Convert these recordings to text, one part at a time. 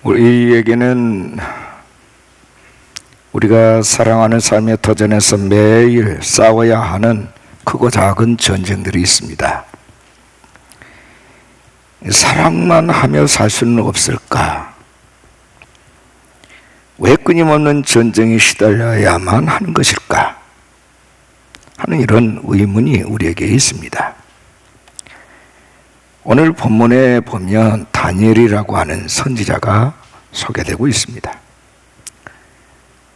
우리에게는 우리가 살아가는 삶의 터전에서 매일 싸워야 하는 크고 작은 전쟁들이 있습니다. 사랑만 하며 살 수는 없을까? 왜 끊임없는 전쟁에 시달려야만 하는 것일까? 하는 이런 의문이 우리에게 있습니다. 오늘 본문에 보면 다니엘이라고 하는 선지자가 소개되고 있습니다.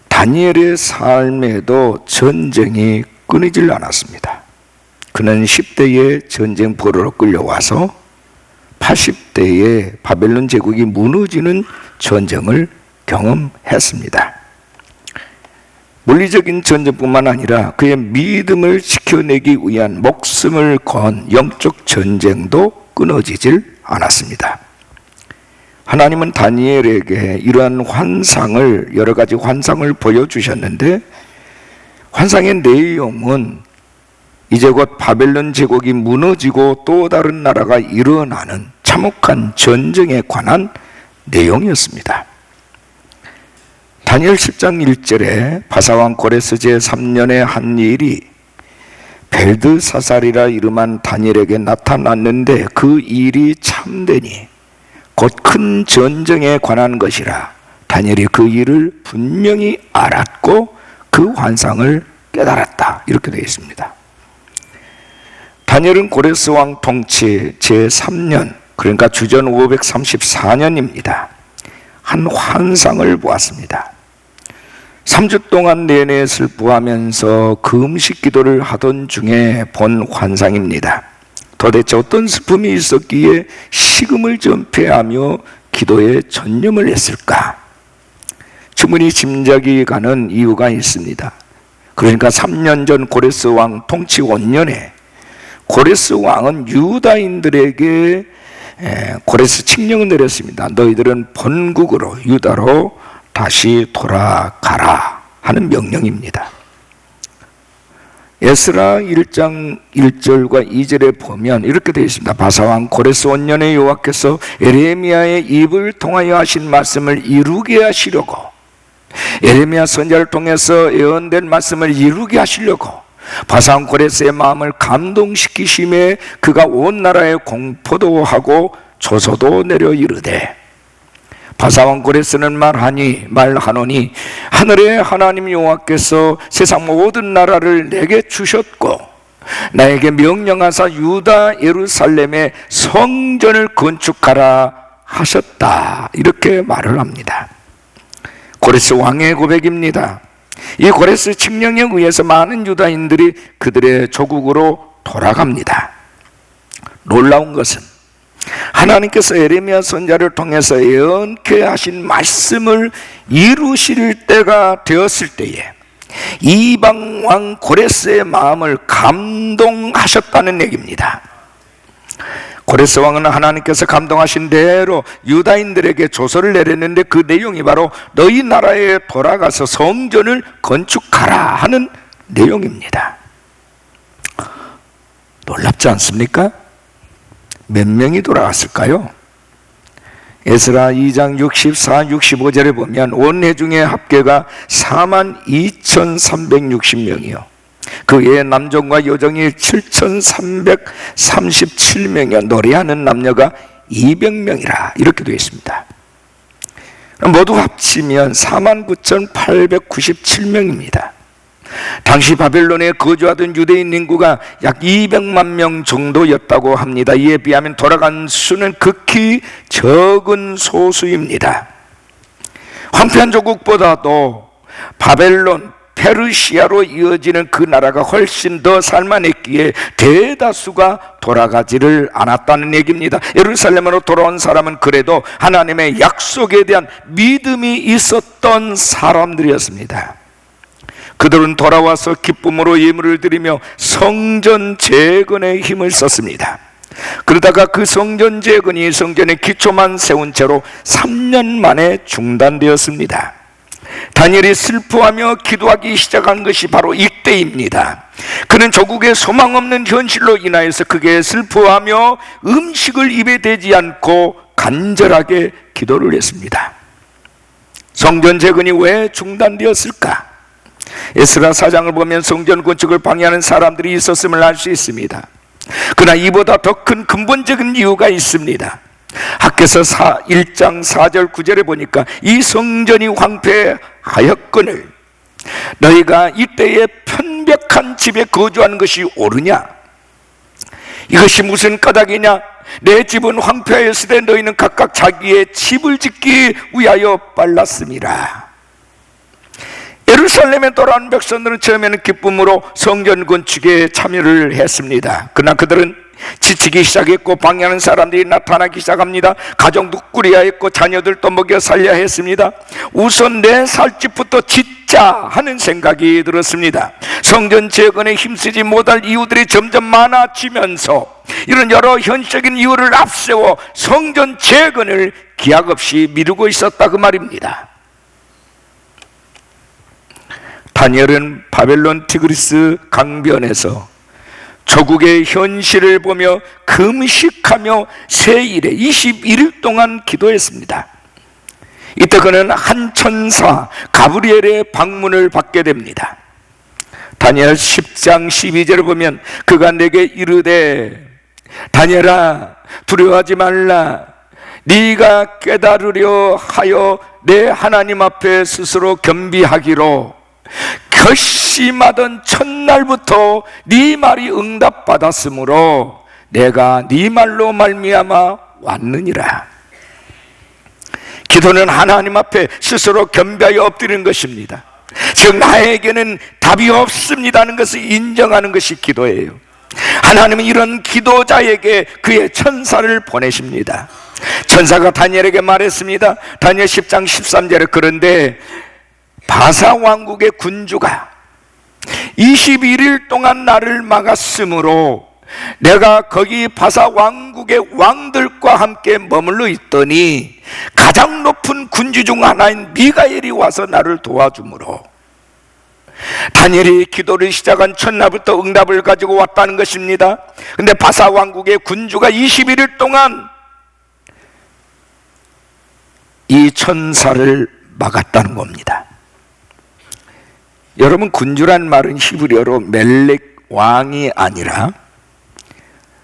다니엘의 삶에도 전쟁이 끊이질 않았습니다. 그는 10대에 전쟁 포로로 끌려와서 80대에 바벨론 제국이 무너지는 전쟁을 경험했습니다. 물리적인 전쟁뿐만 아니라 그의 믿음을 지켜내기 위한 목숨을 건 영적 전쟁도 끊어지질 않았습니다. 하나님은 다니엘에게 이러한 환상을, 여러 가지 환상을 보여주셨는데, 환상의 내용은 이제 곧 바벨론 제국이 무너지고 또 다른 나라가 일어나는 참혹한 전쟁에 관한 내용이었습니다. 다니엘 10장 1절에 바사왕 고레스 제3년에 한 일이 벨드사살이라 이름한 다니엘에게 나타났는데 그 일이 참되니 곧 큰 전쟁에 관한 것이라. 다니엘이 그 일을 분명히 알았고 그 환상을 깨달았다. 이렇게 되어 있습니다. 다니엘은 고레스 왕 통치 제3년, 그러니까 주전 534년입니다. 한 환상을 보았습니다. 3주 동안 내내 슬퍼하면서 금식 기도를 하던 중에 본 환상입니다. 도대체 어떤 슬픔이 있었기에 식음을 전폐하며 기도에 전념을 했을까? 충분히 짐작이 가는 이유가 있습니다. 그러니까 3년 전 고레스 왕 통치 5년에 고레스 왕은 유다인들에게 고레스 칙령을 내렸습니다. 너희들은 본국으로 유다로 다시 돌아가라 하는 명령입니다. 에스라 1장 1절과 2절에 보면 이렇게 되어 있습니다. 바사왕 고레스 5년에 여호와께서 에레미야의 입을 통하여 하신 말씀을 이루게 하시려고, 에레미야 선지자를 통해서 예언된 말씀을 이루게 하시려고 바사왕 고레스의 마음을 감동시키심에 그가 온 나라에 공포도 하고 조서도 내려 이르되, 바사왕 고레스는 말하노니 하늘의 하나님 여호와께서 세상 모든 나라를 내게 주셨고 나에게 명령하사 유다 예루살렘에 성전을 건축하라 하셨다. 이렇게 말을 합니다. 고레스 왕의 고백입니다. 이 고레스 칙령에 의해서 많은 유다인들이 그들의 조국으로 돌아갑니다. 놀라운 것은 하나님께서 에레미야 선지자를 통해서 예언케 하신 말씀을 이루실 때가 되었을 때에 이방 왕 고레스의 마음을 감동하셨다는 얘기입니다. 고레스 왕은 하나님께서 감동하신 대로 유다인들에게 조서를 내렸는데 그 내용이 바로 너희 나라에 돌아가서 성전을 건축하라 하는 내용입니다. 놀랍지 않습니까? 몇 명이 돌아갔을까요? 에스라 2장 64, 65절에 보면 원회 중에 합계가 42,360명이요 그 외에 남종과 여종이 7,337명이요 노래하는 남녀가 200명이라 이렇게 되어 있습니다. 모두 합치면 49,897명입니다. 당시 바벨론에 거주하던 유대인 인구가 약 200만 명 정도였다고 합니다. 이에 비하면 돌아간 수는 극히 적은 소수입니다. 황폐한 조국보다도 바벨론, 페르시아로 이어지는 그 나라가 훨씬 더 살만했기에 대다수가 돌아가지를 않았다는 얘기입니다. 예루살렘으로 돌아온 사람은 그래도 하나님의 약속에 대한 믿음이 있었던 사람들이었습니다. 그들은 돌아와서 기쁨으로 예물을 드리며 성전 재건에 힘을 썼습니다. 그러다가 그 성전 재건이 성전의 기초만 세운 채로 3년 만에 중단되었습니다. 다니엘이 슬퍼하며 기도하기 시작한 것이 바로 이때입니다. 그는 조국의 소망 없는 현실로 인하여서 크게 슬퍼하며 음식을 입에 대지 않고 간절하게 기도를 했습니다. 성전 재건이 왜 중단되었을까? 에스라 4장을 보면 성전 건축을 방해하는 사람들이 있었음을 알 수 있습니다. 그러나 이보다 더 큰 근본적인 이유가 있습니다. 학개서 1장 4절 9절에 보니까 이 성전이 황폐하였거늘 너희가 이때에 편벽한 집에 거주하는 것이 옳으냐? 이것이 무슨 까닭이냐? 내 집은 황폐하였을 때 너희는 각각 자기의 집을 짓기 위하여 빨랐음이라. 예루살렘에 돌아온 백성들은 처음에는 기쁨으로 성전 건축에 참여를 했습니다. 그러나 그들은 지치기 시작했고 방해하는 사람들이 나타나기 시작합니다. 가정도 꾸려야 했고 자녀들도 먹여 살려야 했습니다. 우선 내 살 집부터 짓자 하는 생각이 들었습니다. 성전 재건에 힘쓰지 못할 이유들이 점점 많아지면서 이런 여러 현실적인 이유를 앞세워 성전 재건을 기약 없이 미루고 있었다 그 말입니다. 다니엘은 바벨론 티그리스 강변에서 조국의 현실을 보며 금식하며 세일에 21일 동안 기도했습니다. 이때 그는 한 천사 가브리엘의 방문을 받게 됩니다. 다니엘 10장 12절을 보면 그가 내게 이르되 다니엘아 두려워하지 말라. 네가 깨달으려 하여 내 하나님 앞에 스스로 겸비하기로 결심하던 첫날부터 네 말이 응답받았으므로 내가 네 말로 말미암아 왔느니라. 기도는 하나님 앞에 스스로 겸비하여 엎드리는 것입니다. 즉 나에게는 답이 없습니다는 것을 인정하는 것이 기도예요. 하나님은 이런 기도자에게 그의 천사를 보내십니다. 천사가 다니엘에게 말했습니다. 다니엘 10장 13절에 그런데 바사 왕국의 군주가 21일 동안 나를 막았으므로 내가 거기 바사 왕국의 왕들과 함께 머물러 있더니 가장 높은 군주 중 하나인 미가엘이 와서 나를 도와주므로 다니엘이 기도를 시작한 첫날부터 응답을 가지고 왔다는 것입니다. 그런데 바사 왕국의 군주가 21일 동안 이 천사를 막았다는 겁니다. 여러분, 군주란 말은 히브리어로 멜렉 왕이 아니라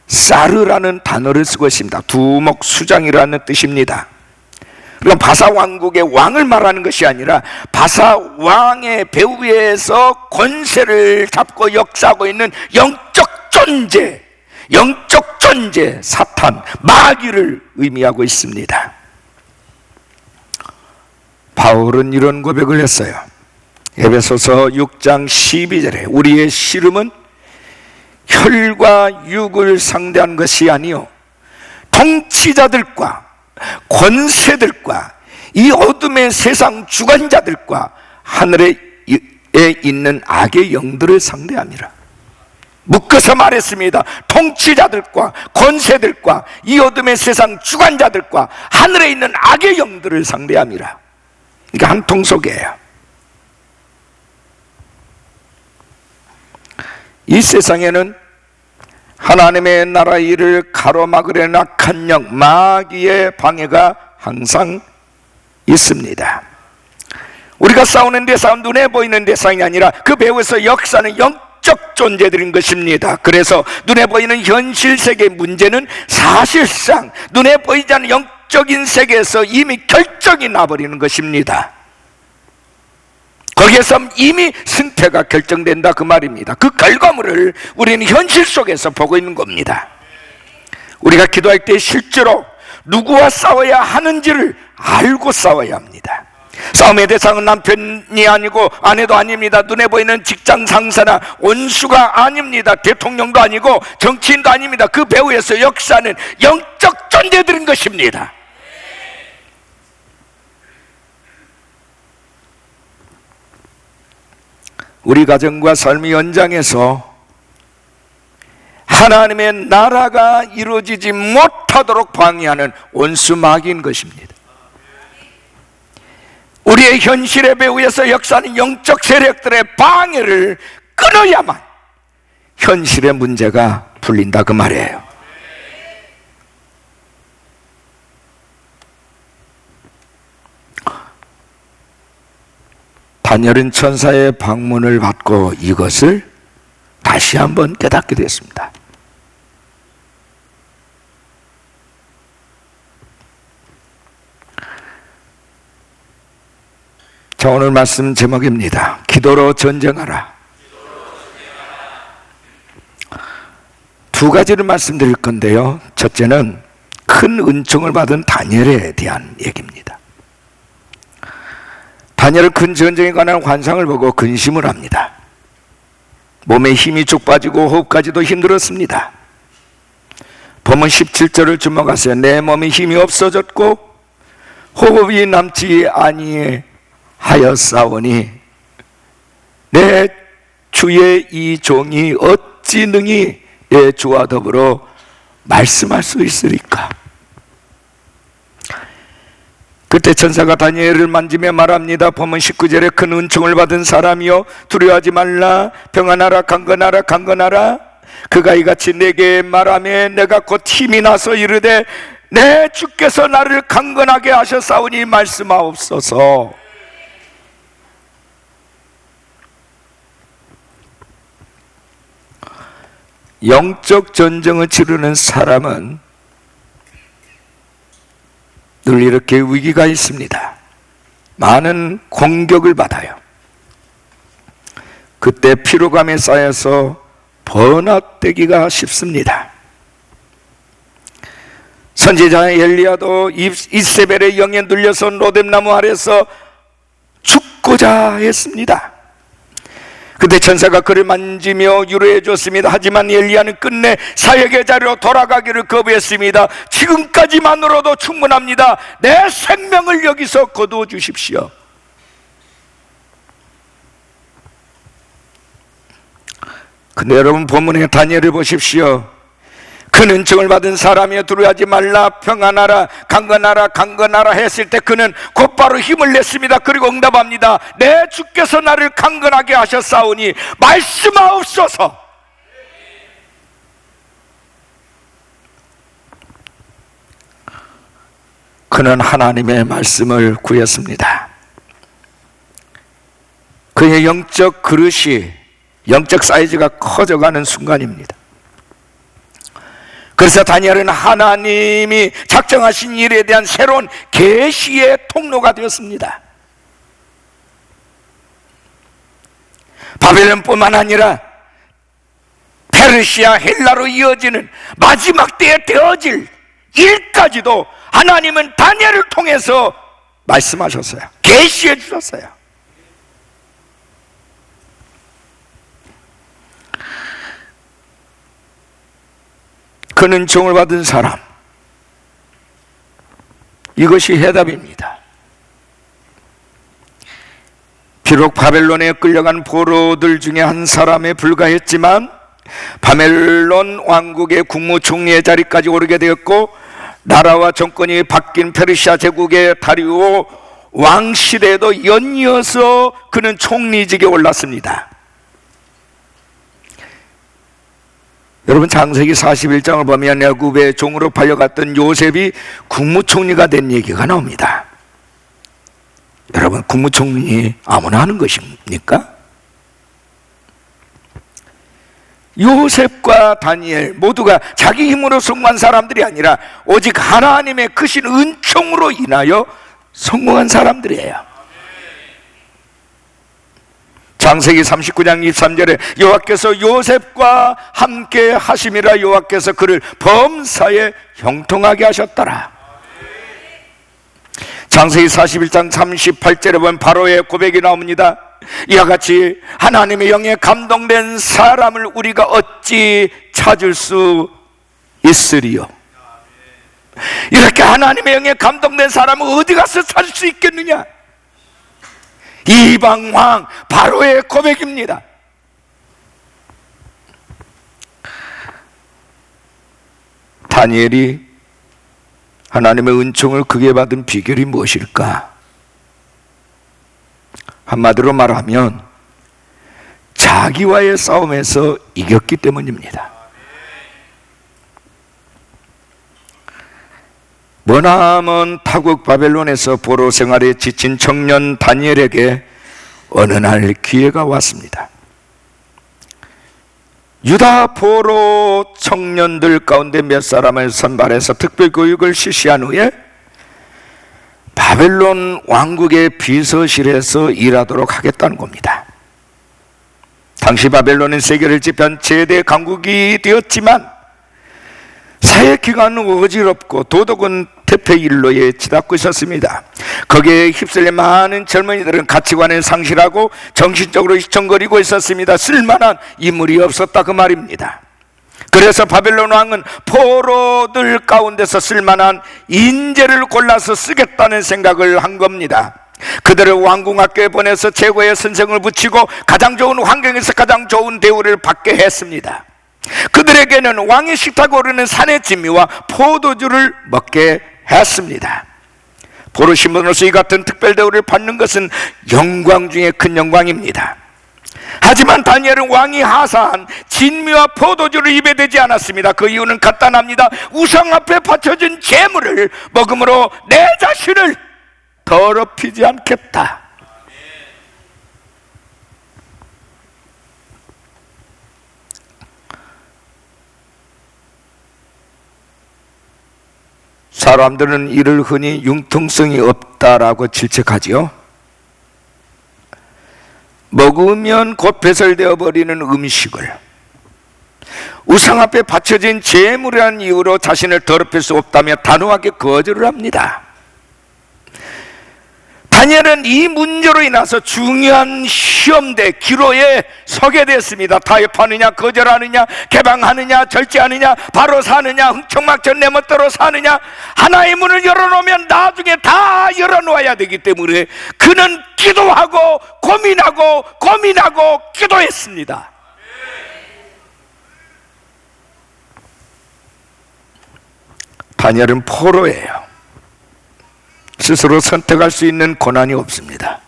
사르라는 단어를 쓰고 있습니다. 두목 수장이라는 뜻입니다. 그러니까 바사 왕국의 왕을 말하는 것이 아니라 바사 왕의 배후에서 권세를 잡고 역사하고 있는 영적 존재, 사탄, 마귀를 의미하고 있습니다. 바울은 이런 고백을 했어요. 에베소서 6장 12절에 우리의 씨름은 혈과 육을 상대한 것이 아니요 통치자들과 권세들과 이 어둠의 세상 주관자들과 하늘에 있는 악의 영들을 상대함이라. 묶어서 말했습니다. 통치자들과 권세들과 이 어둠의 세상 주관자들과 하늘에 있는 악의 영들을 상대함이라. 이게 한 통속이에요. 이 세상에는 하나님의 나라 일을 가로막으려는 악한 영, 마귀의 방해가 항상 있습니다. 우리가 싸우는 대상은 눈에 보이는 대상이 아니라 그 배후에서 역사는 영적 존재들인 것입니다. 그래서 눈에 보이는 현실 세계의 문제는 사실상 눈에 보이지 않는 영적인 세계에서 이미 결정이 나버리는 것입니다. 거기에서 이미 승패가 결정된다 그 말입니다. 그 결과물을 우리는 현실 속에서 보고 있는 겁니다. 우리가 기도할 때 실제로 누구와 싸워야 하는지를 알고 싸워야 합니다. 싸움의 대상은 남편이 아니고 아내도 아닙니다. 눈에 보이는 직장 상사나 원수가 아닙니다. 대통령도 아니고 정치인도 아닙니다. 그 배후에서 역사는 영적 존재들인 것입니다. 우리 가정과 삶의 연장에서 하나님의 나라가 이루어지지 못하도록 방해하는 원수 마귀인 것입니다. 우리의 현실의 배후에서 역사하는 영적 세력들의 방해를 끊어야만 현실의 문제가 풀린다 그 말이에요. 다니엘은 천사의 방문을 받고 이것을 다시 한번 깨닫게 됐습니다. 자, 오늘 말씀 제목입니다. 기도로 전쟁하라. 두 가지를 말씀드릴 건데요. 첫째는 큰 은총을 받은 다니엘에 대한 얘기입니다. 다니엘은 큰 전쟁에 관한 환상을 보고 근심을 합니다. 몸에 힘이 쭉 빠지고 호흡까지도 힘들었습니다. 본문 17절을 주목하세요. 내 몸에 힘이 없어졌고 호흡이 남지 아니하였사오니 내 주의 이 종이 어찌 능히 내 주와 더불어 말씀할 수 있으리까? 그때 천사가 다니엘을 만지며 말합니다. 본문 19절에 큰 은총을 받은 사람이여 두려워하지 말라. 평안하라. 강건하라. 강건하라. 그가 이같이 내게 말하며 내가 곧 힘이 나서 이르되 내 주께서 나를 강건하게 하셨사오니 말씀하옵소서. 영적 전쟁을 치르는 사람은 늘 이렇게 위기가 있습니다. 많은 공격을 받아요. 그때 피로감에 쌓여서 번아되기가 쉽습니다. 선지자 엘리야도 이세벨의 영에 눌려서 로뎀나무 아래서 죽고자 했습니다. 그때 천사가 그를 만지며 위로해 줬습니다. 하지만 엘리야는 끝내 사역의 자리로 돌아가기를 거부했습니다. 지금까지만으로도 충분합니다. 내 생명을 여기서 거두어 주십시오. 근데 여러분 본문의 다니엘을 보십시오. 큰 은총을 받은 사람이여 두려워하지 말라. 평안하라. 강건하라. 강건하라 했을 때 그는 곧바로 힘을 냈습니다. 그리고 응답합니다. 내 주께서 나를 강건하게 하셨사오니 말씀하옵소서. 그는 하나님의 말씀을 구했습니다. 그의 영적 그릇이, 영적 사이즈가 커져가는 순간입니다. 그래서 다니엘은 하나님이 작정하신 일에 대한 새로운 계시의 통로가 되었습니다. 바벨론뿐만 아니라 페르시아, 헬라로 이어지는 마지막 때에 되어질 일까지도 하나님은 다니엘을 통해서 말씀하셨어요. 계시해 주셨어요. 큰 은총을 받은 사람, 이것이 해답입니다. 비록 바벨론에 끌려간 포로들 중에 한 사람에 불과했지만 바벨론 왕국의 국무총리의 자리까지 오르게 되었고 나라와 정권이 바뀐 페르시아 제국의 다리오 왕 시대에도 연이어서 그는 총리직에 올랐습니다. 여러분 창세기 41장을 보면 야곱의 종으로 팔려갔던 요셉이 국무총리가 된 얘기가 나옵니다. 여러분 국무총리 아무나 하는 것입니까? 요셉과 다니엘 모두가 자기 힘으로 성공한 사람들이 아니라 오직 하나님의 크신 은총으로 인하여 성공한 사람들이에요. 창세기 39장 23절에 여호와께서 요셉과 함께 하심이라 여호와께서 그를 범사에 형통하게 하셨더라. 창세기 41장 38절에 보면 바로의 고백이 나옵니다. 이와 같이 하나님의 영에 감동된 사람을 우리가 어찌 찾을 수 있으리요? 이렇게 하나님의 영에 감동된 사람은 어디 가서 찾을 수 있겠느냐? 이방왕 바로의 고백입니다. 다니엘이 하나님의 은총을 크게 받은 비결이 무엇일까? 한마디로 말하면 자기와의 싸움에서 이겼기 때문입니다. 머나먼 타국 바벨론에서 포로 생활에 지친 청년 다니엘에게 어느 날 기회가 왔습니다. 유다 포로 청년들 가운데 몇 사람을 선발해서 특별교육을 실시한 후에 바벨론 왕국의 비서실에서 일하도록 하겠다는 겁니다. 당시 바벨론은 세계를 지배한 최대 강국이 되었지만 사회기관은 어지럽고 도덕은 대패일로에 치닫고 있었습니다. 거기에 휩쓸린 많은 젊은이들은 가치관을 상실하고 정신적으로 휘청거리고 있었습니다. 쓸만한 인물이 없었다 그 말입니다. 그래서 바벨론 왕은 포로들 가운데서 쓸만한 인재를 골라서 쓰겠다는 생각을 한 겁니다. 그들을 왕궁학교에 보내서 최고의 선생을 붙이고 가장 좋은 환경에서 가장 좋은 대우를 받게 했습니다. 그들에게는 왕의 식탁에 오르는 산의 진미와 포도주를 먹게 했습니다. 포로 신분으로서 이 같은 특별 대우를 받는 것은 영광 중에 큰 영광입니다. 하지만 다니엘은 왕이 하사한 진미와 포도주를 입에 대지 않았습니다. 그 이유는 간단합니다. 우상 앞에 바쳐진 재물을 먹음으로 내 자신을 더럽히지 않겠다. 사람들은 이를 흔히 융통성이 없다라고 질책하지요. 먹으면 곧 배설되어 버리는 음식을 우상 앞에 바쳐진 재물이라는 이유로 자신을 더럽힐 수 없다며 단호하게 거절을 합니다. 다니엘은 이 문제로 인해서 중요한 시험대 기로에 서게 됐습니다. 타협하느냐, 거절하느냐, 개방하느냐, 절제하느냐, 바로 사느냐, 흥청망청 내 멋대로 사느냐. 하나의 문을 열어놓으면 나중에 다 열어놓아야 되기 때문에 그는 기도하고 고민하고 기도했습니다. 다니엘은 포로예요. 스스로 선택할 수 있는 권한이 없습니다.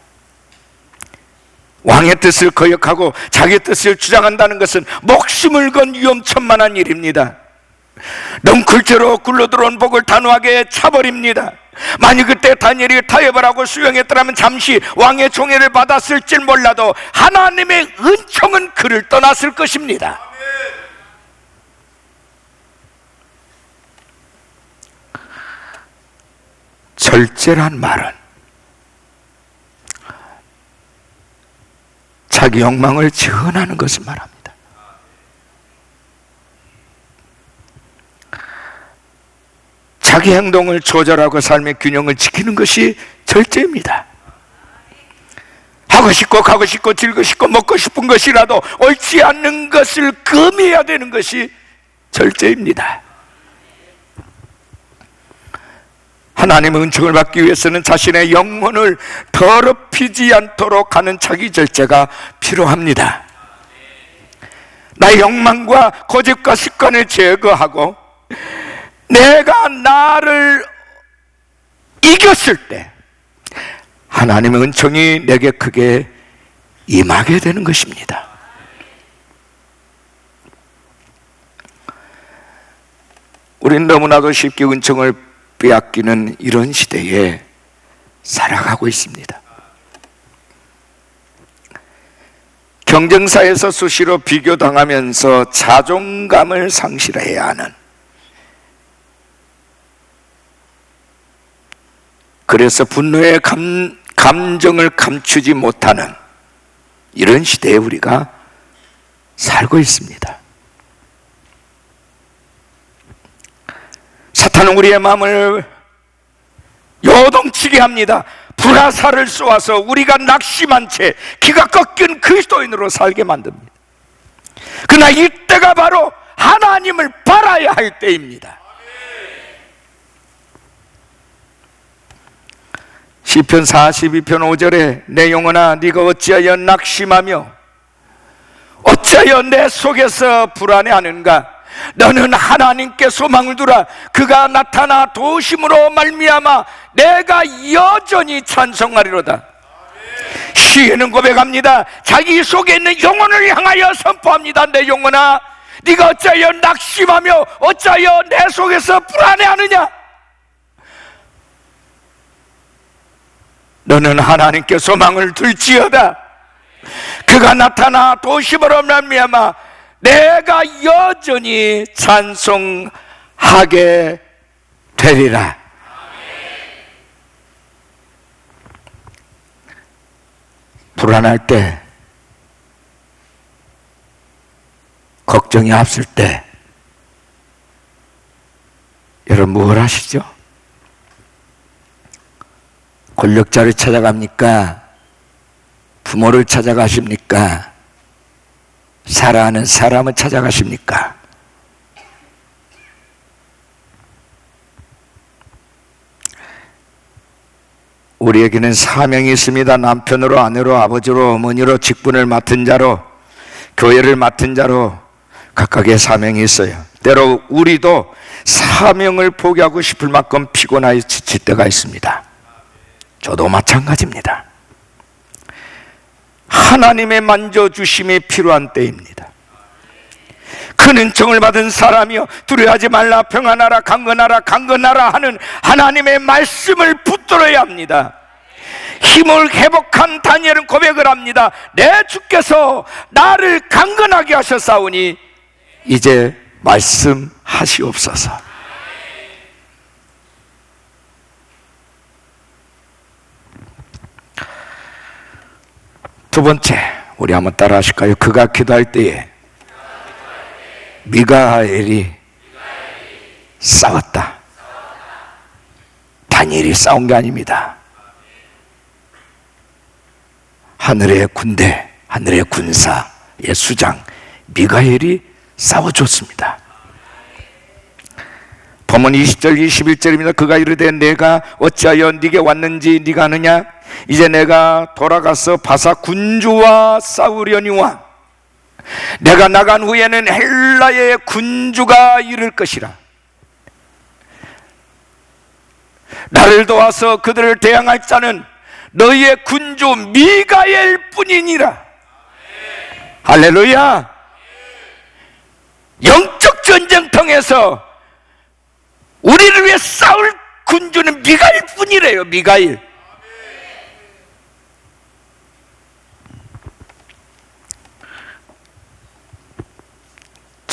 왕의 뜻을 거역하고 자기 뜻을 주장한다는 것은 목숨을 건 위험천만한 일입니다. 넝쿨째로 굴러들어온 복을 단호하게 차버립니다. 만약 그때 다니엘이 타협을 하고 수용했더라면 잠시 왕의 총애를 받았을지 몰라도 하나님의 은총은 그를 떠났을 것입니다. 절제란 말은 자기 욕망을 제한하는 것을 말합니다. 자기 행동을 조절하고 삶의 균형을 지키는 것이 절제입니다. 하고 싶고 가고 싶고 즐기고 싶고 먹고 싶은 것이라도 옳지 않는 것을 금해야 되는 것이 절제입니다. 하나님의 은총을 받기 위해서는 자신의 영혼을 더럽히지 않도록 하는 자기 절제가 필요합니다. 나의 욕망과 고집과 습관을 제거하고 내가 나를 이겼을 때 하나님의 은총이 내게 크게 임하게 되는 것입니다. 우린 너무나도 쉽게 은총을 빼앗기는 이런 시대에 살아가고 있습니다. 경쟁사에서 수시로 비교당하면서 자존감을 상실해야 하는, 그래서 분노의 감정을 감추지 못하는 이런 시대에 우리가 살고 있습니다. 사탄은 우리의 마음을 요동치게 합니다. 불화살을 쏘아서 우리가 낙심한 채 기가 꺾인 그리스도인으로 살게 만듭니다. 그러나 이때가 바로 하나님을 바라야 할 때입니다. 시편 42편 5절에 내 영혼아 네가 어찌하여 낙심하며 어찌하여 내 속에서 불안해하는가. 너는 하나님께 소망을 두라. 그가 나타나 도우심으로 말미암아 내가 여전히 찬송하리로다. 시인은 고백합니다. 자기 속에 있는 영혼을 향하여 선포합니다. 내 영혼아 네가 어찌하여 낙심하며 어찌하여 내 속에서 불안해하느냐. 너는 하나님께 소망을 둘지어다. 그가 나타나 도심으로 말미암아 내가 여전히 찬송하게 되리라. 불안할 때, 걱정이 앞설 때 여러분 뭘 하시죠? 권력자를 찾아갑니까? 부모를 찾아가십니까? 사랑하는 사람을 찾아가십니까? 우리에게는 사명이 있습니다. 남편으로, 아내로, 아버지로, 어머니로, 직분을 맡은 자로, 교회를 맡은 자로 각각의 사명이 있어요. 때로 우리도 사명을 포기하고 싶을 만큼 피곤하여 지칠 때가 있습니다. 저도 마찬가지입니다. 하나님의 만져주심이 필요한 때입니다. 큰 은총을 받은 사람이여 두려워하지 말라, 평안하라, 강건하라, 강건하라 하는 하나님의 말씀을 붙들어야 합니다. 힘을 회복한 다니엘은 고백을 합니다. 내 주께서 나를 강건하게 하셨사오니 이제 말씀하시옵소서. 두 번째, 우리 한번 따라 하실까요? 그가 기도할 때에 미가엘이 싸웠다. 다니엘이 싸운 게 아닙니다. 하늘의 군대, 하늘의 군사의 수장 미가엘이 싸워줬습니다. 본문 20절 21절입니다. 그가 이르되 내가 어찌하여 네게 왔는지 네가 아느냐? 이제 내가 돌아가서 바사 군주와 싸우려니와 내가 나간 후에는 헬라의 군주가 이를 것이라. 나를 도와서 그들을 대항할 자는 너희의 군주 미가엘 뿐이니라. 할렐루야. 영적 전쟁통에서 우리를 위해 싸울 군주는 미가엘 뿐이래요. 미가엘.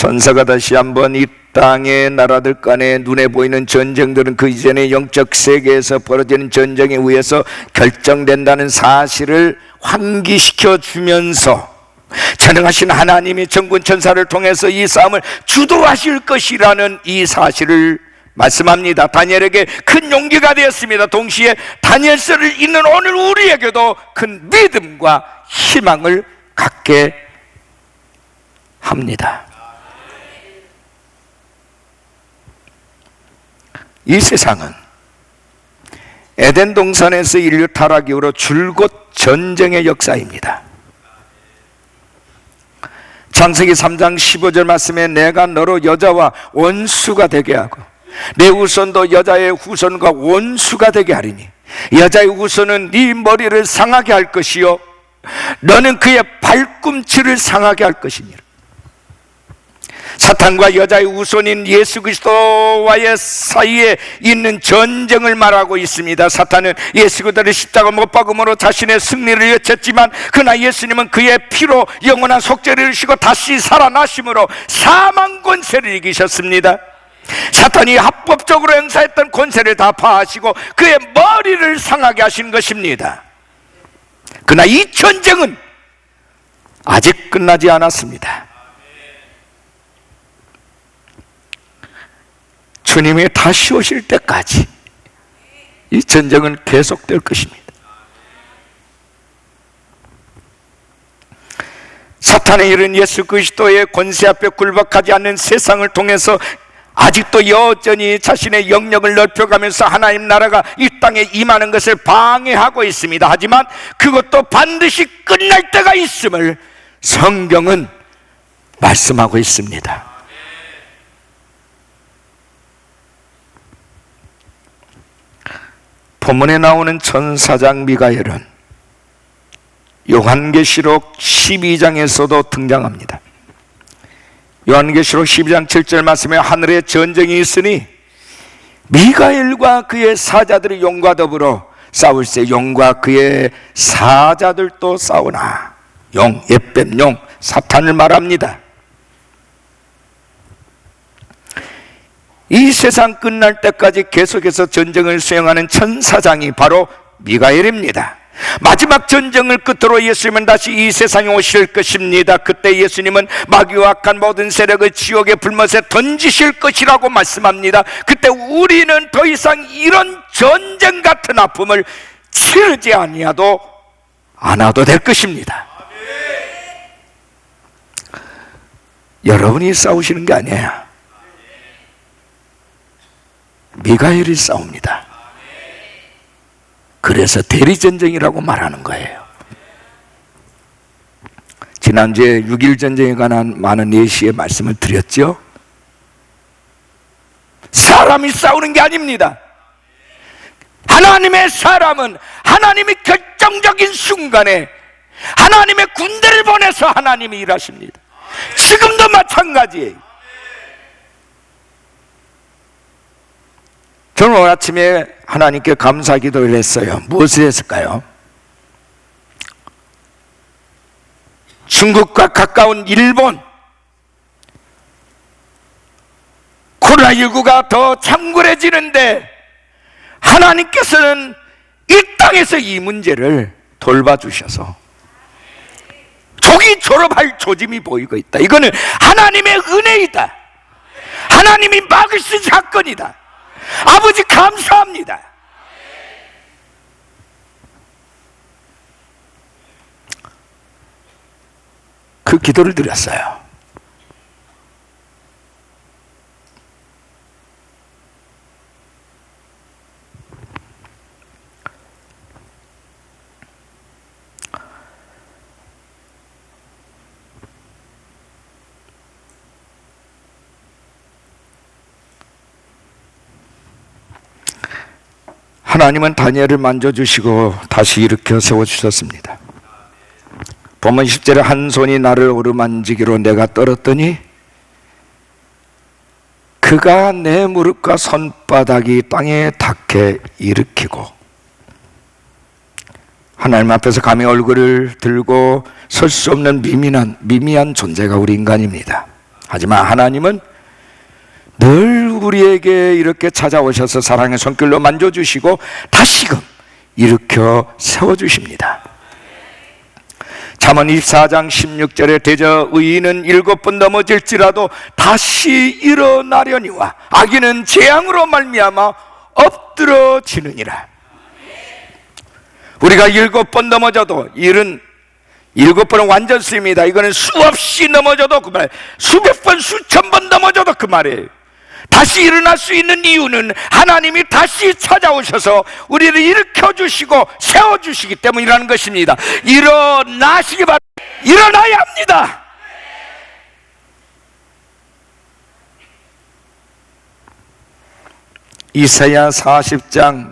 전사가 다시 한번 이 땅의 나라들 간에 눈에 보이는 전쟁들은 그 이전의 영적 세계에서 벌어지는 전쟁에 의해서 결정된다는 사실을 환기시켜 주면서 전능하신 하나님이 전군 천사를 통해서 이 싸움을 주도하실 것이라는 이 사실을 말씀합니다. 다니엘에게 큰 용기가 되었습니다. 동시에 다니엘서를 읽는 오늘 우리에게도 큰 믿음과 희망을 갖게 합니다. 이 세상은 에덴 동산에서 인류 타락 이후로 줄곧 전쟁의 역사입니다. 창세기 3장 15절 말씀에 내가 너로 여자와 원수가 되게 하고 내 후손도 여자의 후손과 원수가 되게 하리니 여자의 후손은 네 머리를 상하게 할 것이요 너는 그의 발꿈치를 상하게 할 것이니라. 사탄과 여자의 후손인 예수 그리스도와의 사이에 있는 전쟁을 말하고 있습니다. 사탄은 예수 그리스도를 십자가 못 박음으로 자신의 승리를 외쳤지만 그러나 예수님은 그의 피로 영원한 속죄를 이루시고 다시 살아나심으로 사망 권세를 이기셨습니다. 사탄이 합법적으로 행사했던 권세를 다 파하시고 그의 머리를 상하게 하신 것입니다. 그러나 이 전쟁은 아직 끝나지 않았습니다. 주님이 다시 오실 때까지 이 전쟁은 계속될 것입니다. 사탄의 일은 예수 그리스도의 권세 앞에 굴복하지 않는 세상을 통해서 아직도 여전히 자신의 영역을 넓혀가면서 하나님 나라가 이 땅에 임하는 것을 방해하고 있습니다. 하지만 그것도 반드시 끝날 때가 있음을 성경은 말씀하고 있습니다. 본문에 나오는 천사장 미가엘은 요한계시록 12장에서도 등장합니다. 요한계시록 12장 7절 말씀에 하늘에 전쟁이 있으니 미가엘과 그의 사자들이 용과 더불어 싸울세 용과 그의 사자들도 싸우나 용, 옛뱀용, 사탄을 말합니다. 이 세상 끝날 때까지 계속해서 전쟁을 수행하는 천사장이 바로 미가엘입니다. 마지막 전쟁을 끝으로 예수님은 다시 이 세상에 오실 것입니다. 그때 예수님은 마귀와 악한 모든 세력을 지옥의 불못에 던지실 것이라고 말씀합니다. 그때 우리는 더 이상 이런 전쟁 같은 아픔을 치르지 않아도 될 것입니다. 여러분이 싸우시는 게 아니에요. 미가엘이 싸웁니다. 그래서 대리전쟁이라고 말하는 거예요. 지난주에 6.1 전쟁에 관한 많은 예시의 말씀을 드렸죠. 사람이 싸우는 게 아닙니다. 하나님의 사람은 하나님이 결정적인 순간에 하나님의 군대를 보내서 하나님이 일하십니다. 지금도 마찬가지예요. 저는 오늘 아침에 하나님께 감사 기도를 했어요. 무엇을 했을까요? 중국과 가까운 일본, 코로나19가 더 창궐해지는데 하나님께서는 이 땅에서 이 문제를 돌봐주셔서 조기 졸업할 조짐이 보이고 있다. 이거는 하나님의 은혜이다. 하나님이 막으신 사건이다. 아버지 감사합니다. 그 기도를 드렸어요. 하나님은 다니엘을 만져주시고 다시 일으켜 세워주셨습니다. 본문 10절에 한 손이 나를 어루만지기로 내가 떨었더니 그가 내 무릎과 손바닥이 땅에 닿게 일으키고, 하나님 앞에서 감히 얼굴을 들고 설 수 없는 미미한 존재가 우리 인간입니다. 하지만 하나님은 늘 우리에게 이렇게 찾아오셔서 사랑의 손길로 만져주시고 다시금 일으켜 세워주십니다. 잠언 24장 16절에 대저 의인은 7번 넘어질지라도 다시 일어나려니와 악인은 재앙으로 말미암아 엎드러지느니라. 우리가 7번 넘어져도 일은 7번은 완전 쓰입니다. 이거는 수없이 넘어져도 그 말, 수백 번 수천 번 넘어져도 그 말이에요. 다시 일어날 수 있는 이유는 하나님이 다시 찾아오셔서 우리를 일으켜주시고 세워주시기 때문이라는 것입니다. 일어나시기 바랍니다. 일어나야 합니다. 이사야 40장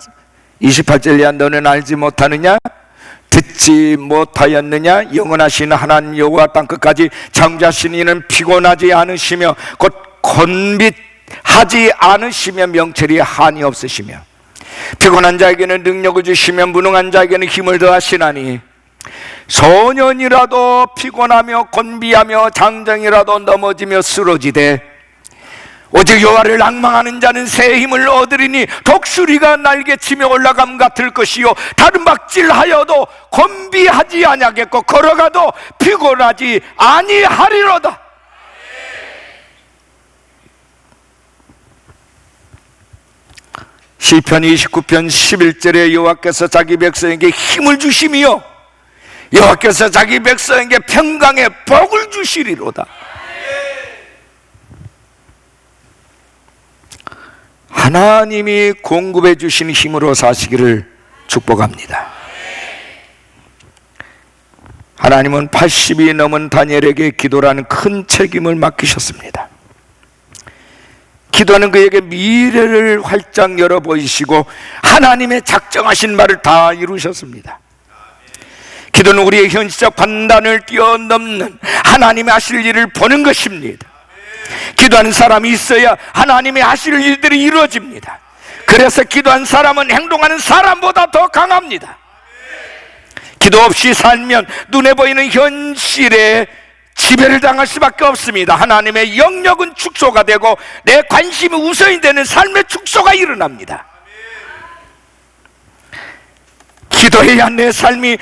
28절이야. 너는 알지 못하느냐? 듣지 못하였느냐? 영원하신 하나님 여호와 땅끝까지 창조하신 이는 피곤하지 않으시며 곧 곤빗하지 않으시며 명철이 한이 없으시며 피곤한 자에게는 능력을 주시며 무능한 자에게는 힘을 더하시나니 소년이라도 피곤하며 곤비하며 장정이라도 넘어지며 쓰러지되 오직 여호와를 앙망하는 자는 새 힘을 얻으리니 독수리가 날개치며 올라감 같을 것이요 다른 박질하여도 곤비하지 아니하겠고 걸어가도 피곤하지 아니하리로다. 시편 29편 11절에 여호와께서 자기 백성에게 힘을 주시며 여호와께서 자기 백성에게 평강의 복을 주시리로다. 하나님이 공급해 주신 힘으로 사시기를 축복합니다. 하나님은 80이 넘은 다니엘에게 기도라는 큰 책임을 맡기셨습니다. 기도하는 그에게 미래를 활짝 열어 보이시고 하나님의 작정하신 말을 다 이루셨습니다. 기도는 우리의 현실적 판단을 뛰어넘는 하나님의 하실 일을 보는 것입니다. 기도하는 사람이 있어야 하나님의 하실 일들이 이루어집니다. 그래서 기도한 사람은 행동하는 사람보다 더 강합니다. 기도 없이 살면 눈에 보이는 현실에 지배를 당할 수밖에 없습니다. 하나님의 영역은 축소가 되고 내 관심이 우선이 되는 삶의 축소가 일어납니다. 기도해야 내 삶에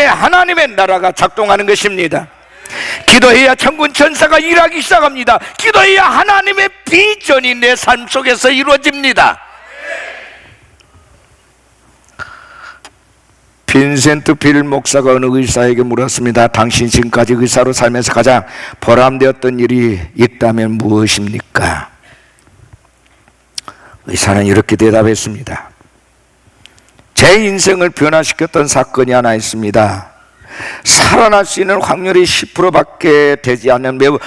하나님의 나라가 작동하는 것입니다. 기도해야 천군 천사가 일하기 시작합니다. 기도해야 하나님의 비전이 내 삶 속에서 이루어집니다. 빈센트 빌 목사가 어느 의사에게 물었습니다. 당신 지금까지 의사로 살면서 가장 보람되었던 일이 있다면 무엇입니까? 의사는 이렇게 대답했습니다. 제 인생을 변화시켰던 사건이 하나 있습니다. 살아날 수 있는 확률이 10%밖에 되지 않는 매우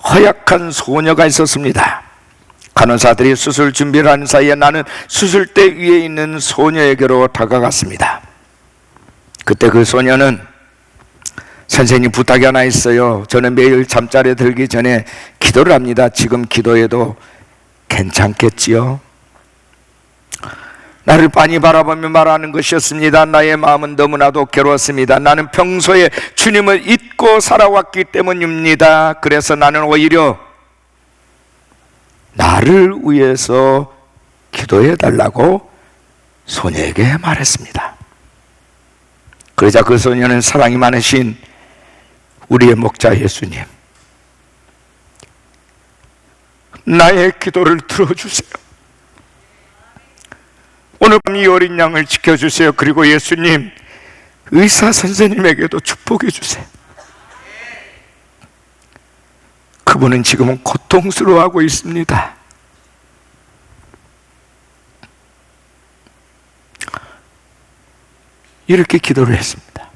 허약한 소녀가 있었습니다. 간호사들이 수술 준비를 하는 사이에 나는 수술대 위에 있는 소녀에게로 다가갔습니다. 그때 그 소녀는 선생님 부탁이 하나 있어요. 저는 매일 잠자리에 들기 전에 기도를 합니다. 지금 기도해도 괜찮겠지요? 나를 빤히 바라보며 말하는 것이었습니다. 나의 마음은 너무나도 괴로웠습니다. 나는 평소에 주님을 잊고 살아왔기 때문입니다. 그래서 나는 오히려 나를 위해서 기도해 달라고 소녀에게 말했습니다. 그러자 그 소녀는 사랑이 많으신 우리의 목자 예수님, 나의 기도를 들어주세요. 오늘 밤 이 어린 양을 지켜주세요. 그리고 예수님, 의사 선생님에게도 축복해 주세요. 그분은 지금은 고통스러워하고 있습니다. 이렇게 기도를 했습니다.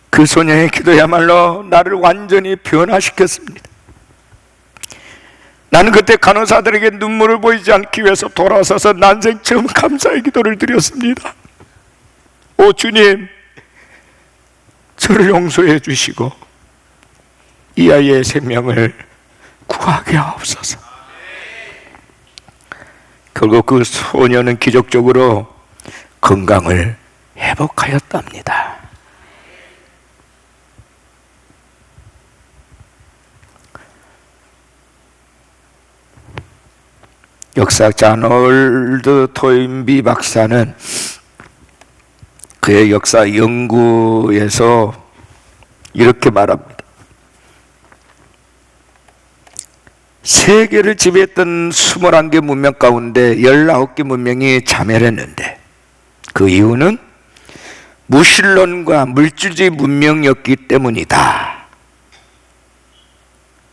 그 소녀의 기도야말로 나를 완전히 변화시켰습니다. 나는 그때 간호사들에게 눈물을 보이지 않기 위해서 돌아서서 난생 처음 감사의 기도를 드렸습니다. 오 주님, 저를 용서해 주시고 이 아이의 생명을 구하게 하옵소서. 결국 그 소녀는 기적적으로 건강을 회복하였답니다. 역사학자 아놀드 토인비 박사는 그의 역사 연구에서 이렇게 말합니다. 세계를 지배했던 21개 문명 가운데 19개 문명이 자멸했는데 그 이유는 무신론과 물질주의 문명이었기 때문이다.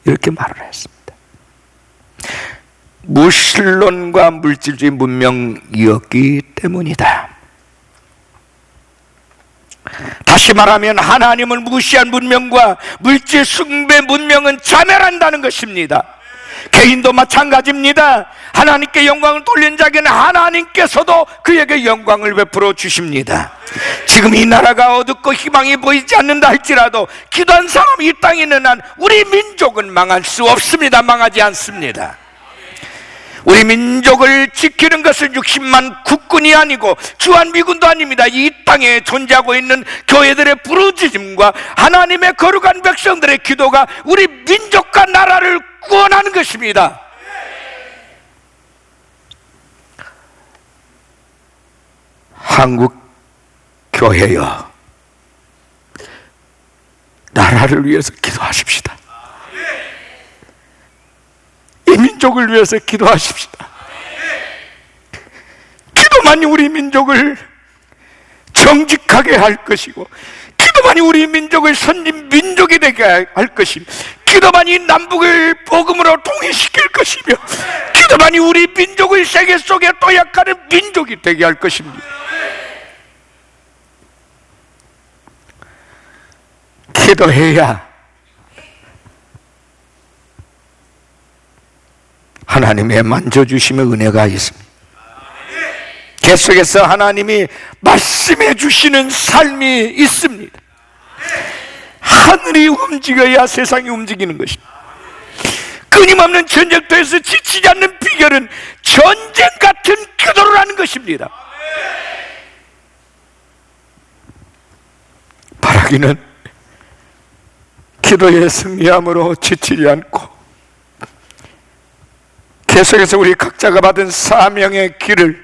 이렇게 말을 했습니다. 무신론과 물질주의 문명이었기 때문이다. 다시 말하면 하나님을 무시한 문명과 물질 숭배 문명은 자멸한다는 것입니다. 개인도 마찬가지입니다. 하나님께 영광을 돌린 자에게는 하나님께서도 그에게 영광을 베풀어 주십니다. 지금 이 나라가 어둡고 희망이 보이지 않는다 할지라도 기도한 사람이 이 땅에 있는 한 우리 민족은 망할 수 없습니다. 망하지 않습니다. 우리 민족을 지키는 것은 60만 국군이 아니고 주한미군도 아닙니다. 이 땅에 존재하고 있는 교회들의 부르짖음과 하나님의 거룩한 백성들의 기도가 우리 민족과 나라를 구원하는 것입니다. 한국 교회여, 나라를 위해서 기도하십시다. 이 민족을 위해서 기도하십시다. 기도만이 우리 민족을 정직하게 할 것이고, 기도만이 우리 민족을 선진 민족이 되게 할 것입니다. 기도만이 남북을 복음으로 통일시킬 것이며, 기도만이 우리 민족을 세계 속에 도약하는 민족이 되게 할 것입니다. 기도해야 하나님의 만져주심의 은혜가 있습니다. 계속해서 하나님이 말씀해 주시는 삶이 있습니다. 하늘이 움직여야 세상이 움직이는 것입니다. 끊임없는 전쟁터에서 지치지 않는 비결은 전쟁 같은 기도를 하는 것입니다. 우리는 기도의 승리함으로 지치지 않고 계속해서 우리 각자가 받은 사명의 길을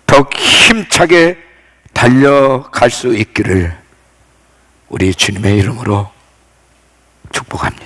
더욱 힘차게 달려갈 수 있기를 우리 주님의 이름으로 축복합니다.